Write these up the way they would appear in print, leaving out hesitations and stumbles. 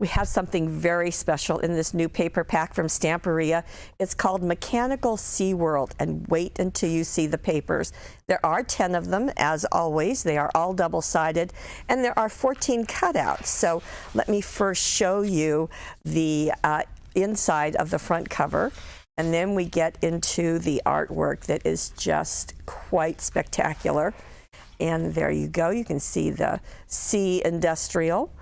We have something very special in this new paper pack from Stamperia. It's called Mechanical SeaWorld, and wait until you see the papers. There are 10 of them, as always. They are all double-sided, and there are 14 cutouts. So let me first show you the inside of the front cover, and then we get into the artwork that is just quite spectacular. And there you go. You can see the Sea Industrial.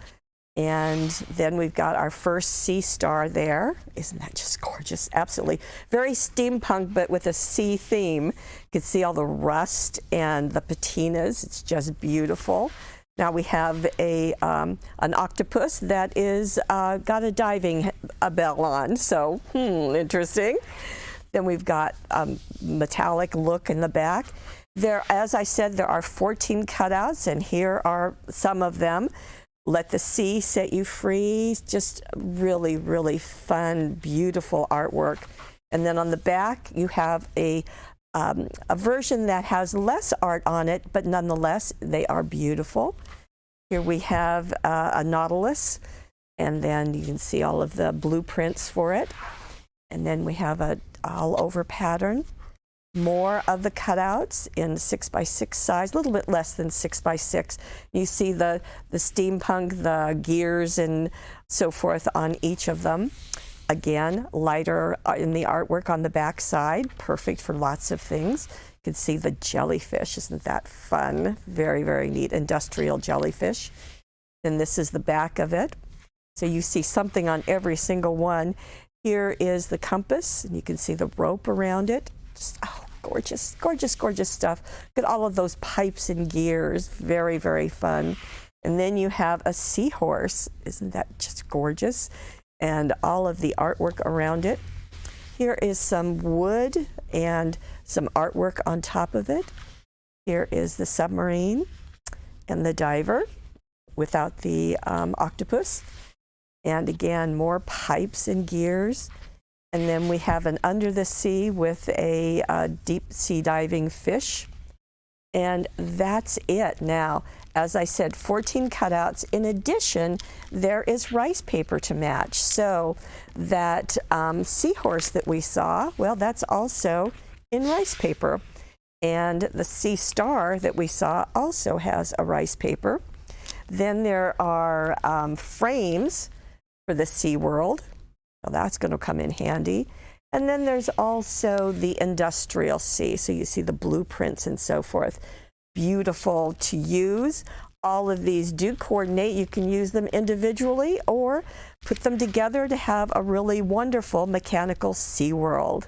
And then we've got our first sea star there. Isn't that just gorgeous? Absolutely. Very steampunk, but with a sea theme. You can see all the rust and the patinas. It's just beautiful. Now we have an octopus that is got a diving bell on. So, interesting. Then we've got a metallic look in the back. There, as I said, there are 14 cutouts, and here are some of them. Let the Sea Set You Free. Just really, really fun, beautiful artwork. And then on the back, you have a version that has less art on it, but nonetheless, they are beautiful. Here we have a Nautilus, and then you can see all of the blueprints for it. And then we have a all-over pattern. More of the cutouts in 6x6 size, a little bit less than 6x6. You see the steampunk, the gears and so forth on each of them. Again, lighter in the artwork on the back side, perfect for lots of things. You can see the jellyfish. Isn't that fun? Very, very neat industrial jellyfish. And this is the back of it. So you see something on every single one. Here is the compass, and you can see the rope around it. Just, oh, gorgeous, gorgeous, gorgeous stuff. Look at all of those pipes and gears. Very, very fun. And then you have a seahorse. Isn't that just gorgeous? And all of the artwork around it. Here is some wood and some artwork on top of it. Here is the submarine and the diver without the octopus. And again, more pipes and gears. And then we have an under the sea with a deep sea diving fish. And that's it. Now, as I said, 14 cutouts. In addition, there is rice paper to match. So that seahorse that we saw, well, that's also in rice paper. And the sea star that we saw also has a rice paper. Then there are frames for the SeaWorld. So that's going to come in handy. And then there's also the industrial sea. So you see the blueprints and so forth. Beautiful to use. All of these do coordinate. You can use them individually or put them together to have a really wonderful mechanical SeaWorld.